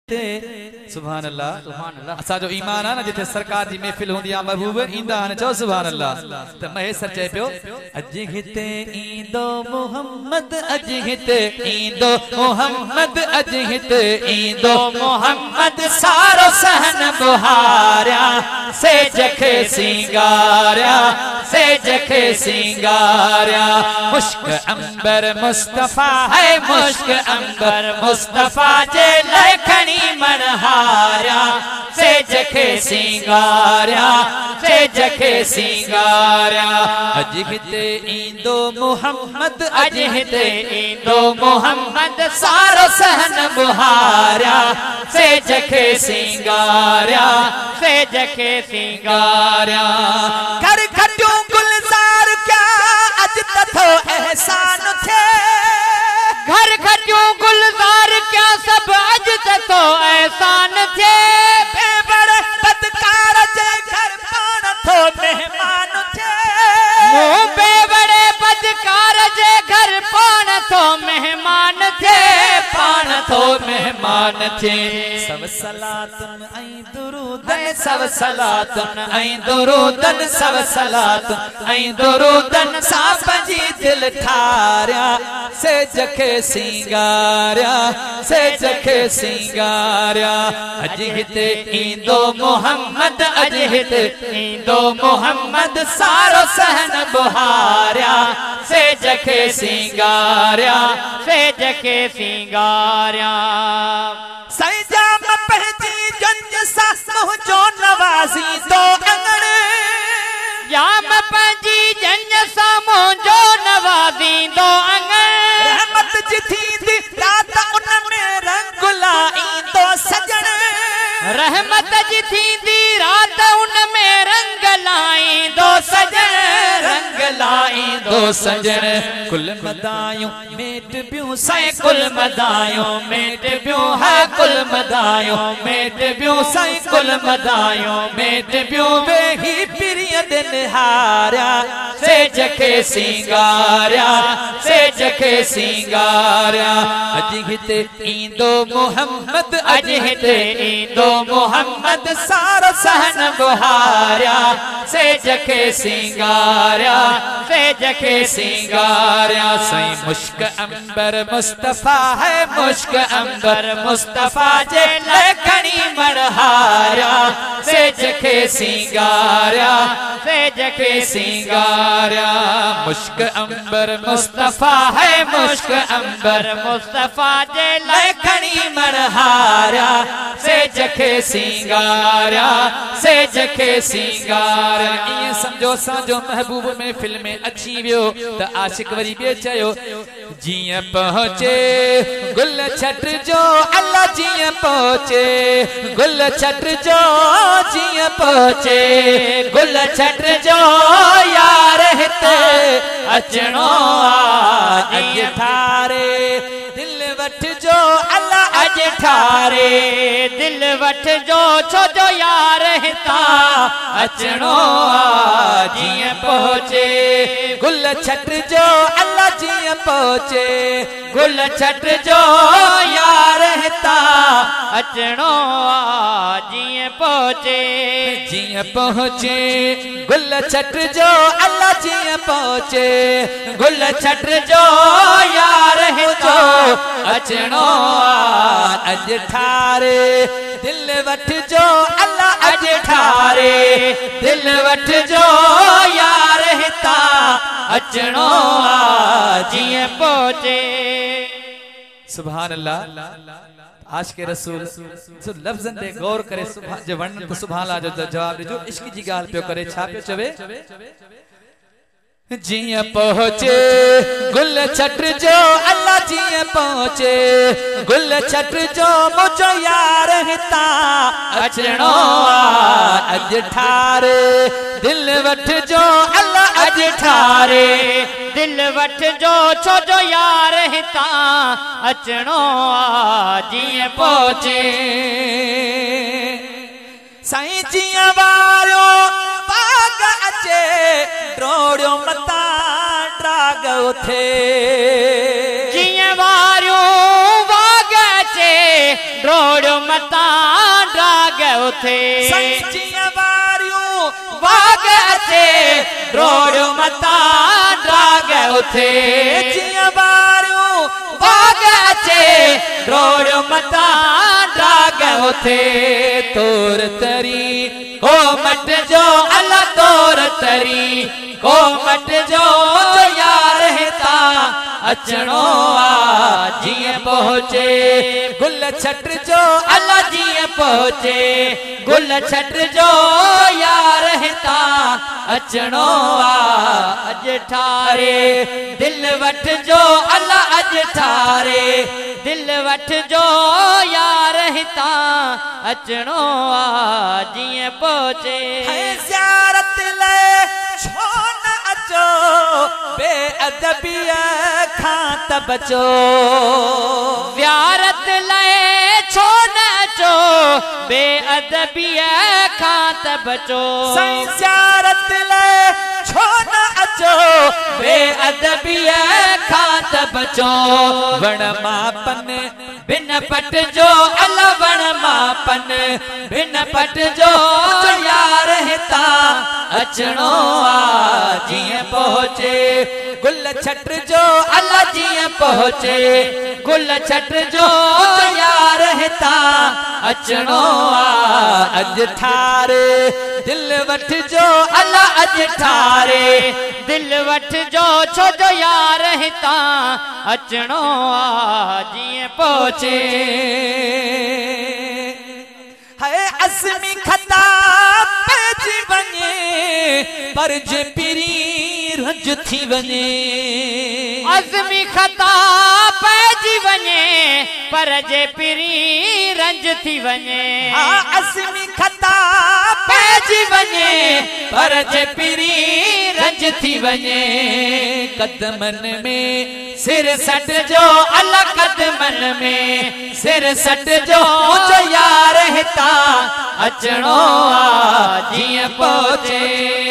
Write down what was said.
सुभान अल्लाह असा जो ईमान है ना जिथे सरकार जी महफिल होंदी आ महबूब इंदा ने चो सुभान अल्लाह त महेसर चए पियो अज हिते ईंदो मोहम्मद अज हिते ईंदो मोहम्मद अज हिते ईंदो मोहम्मद सारो सहन बुहारिया से जखे सिंगारिया से जखे सिंगारिया मुश्क अंबर मुस्तफा है मुश्क अंबर मुस्तफा जे लखनी मनहारिया से जखे सिंगारिया से जखे सिंगारिया अज हिते ईंदो मोहम्मद अज हिते ईंदो मोहम्मद सारो सहन बुहारिया से जखे सिंगारिया से जखे सिंगारिया घर खटियो गुलजार क्या अज तथो एहसान थे घर खटियो गुलजार क्या सब अज तथो एहसान थे बेबर बदकार जे घर पान थो मेहमान थे बेबड़े बदकार जे घर पान थो मेहमान थे पान थो मेहमान थे सब सलातन ऐं दुरूदन सब सलातन ऐं दुरूदन सब सलातन ऐं दुरूदन साप जी दिल ठारिया से जखे सिंगारिया से जखे सिंगारिया अज हिते ईंदो मोहम्मद अज हिते ईंदो मोहम्मद सारो सहन बुहारिया से जखे सिंगारिया से जखे सिंगारिया सैजाम पहची जंज सा मुझो नवाजी दो अंगण याम पहची जंज सा मुझो नवाजी दो अंगण रहमत जिथी दी रात उनमें रंग लाई दो सजन रहमत जिथी दी रात उनमें रंग लाई दो सजन रंग लाई दो सजन कुल मदायूं मेट बियूं साईं कुल मदायूं मेट बियूं है कुल मदायूं मेट बियूं साईं कुल मदायूं मेट बियूं वेही पिरिय दिन हारिया से जखे सिंगारिया से जखे सिंगारिया अज हिते ईंदो मोहम्मद अज हिते ईंदो मोहम्मद सारो सहन बुहारिया से जखे सिंगारिया से जखे सिंगारिया साईं मुश्क अंबर मुस्तफा है मुश्क अंबर मुस्तफा जे लखनी मनहारिया से जखे सिंगारिया से जखे सिंगारिया मुश्क अंबर मुस्तफा है मुश्क अंबर मुस्तफा जे लखनी मनहारिया से जखे सिंगारिया से जखे सिंगारिया ये समझो साजो महबूब में फिल्म अच्छी वियो त आशिक वरी बे चयो जिया पहुंचे गुल छट जो अल्लाह जिया पहुंचे गुल छट जो जिया पहुंचे गुल छट जो यार हिते अचणो अज थारे दिल वठ जो अल्लाह अज ठारे दिल वठ जो छो जो यार हिता अचणो जिया पहुंचे गुल छट जो अल्लाह जिया पहुंचे गुल छट जो यार हिता अचणो जिया पहुंचे जिया पहुंचे गुल छट जो अल्लाह जिया पहुंचे गुल छट जो यार हिता अचणो अज ठारे दिल वठ जो अल्लाह अज ठारे दिल वठ जो यार हिता अचणो जिए पहुंचे सुभान अल्लाह आज के रसूल लफ्ज़न ते गौर करे सुभान जे वण तो सुभान अल्लाह जो जवाब जो इश्क जी गाल पियो करे छा पियो चवे जिया पहुंचे गुल छट जो अल्लाह जिया पहुंचे गुल छट जो मुझो यार हिता अचणो अज ठारे दिल वठ जो अल्लाह अज ठारे दिल वठ जो छो जो यार हिता अचणो जिया पहुंचे साईं जिया वारो पाग अचे ड्रोड़ियो मता ड्राग उथे जिया वारो वाग अचे ड्रोड़ियो मता डाग उथे संचियां वारियूं वाग अचे रोड मता डाग उथे जियां वारियूं वाग अचे रोड मता डाग उथे तोर तरी को मट जो अल्लाह तोर तरी को मट जो यार हिता अचणो आ जीअं पहुचे गुल छट जो अल्लाह जीअं पहुचे गुल छट जो यार हिता अचणो आ अज ठारे दिल वठ जो अल्लाह अज ठारे दिल वठ जो यार हिता अचणो आ जीअं पहुचे ज़ियारत ले छो न अचो बेअदबीअ खां त बचो ज़ियारत ले छो न अचो बेअदबीअ खां त बचो ज़ियारत ले छो न अचो बेअदबीअ खां त बचो वण मापन बिन पट जो अल्लाह वण मापन बिन पट जो यार हिता अचणो आ जीअं पहुचे गुल छट जो अल्लाह जीअं पहुचे गुल छट जो यार हिता अचणो आ अज ठारे दिल वठ जो अल्लाह अज ठारे दिल वठ जो छो जो यार हिता अचणो आ जीअं पहुचे है असमी खता पइजी वञे पर जे पिरी रंज थी वञे अज़मी खता पइजी वञे पर जे पिरी रंज थी वञे हाँ असमी खता पइजी वञे पर जे पिरी रंज थी वञे कदमन में सिर सट जो अल्लाह कदमन में सिर सट जो यार हिता अचणो आ जीअं पहुचे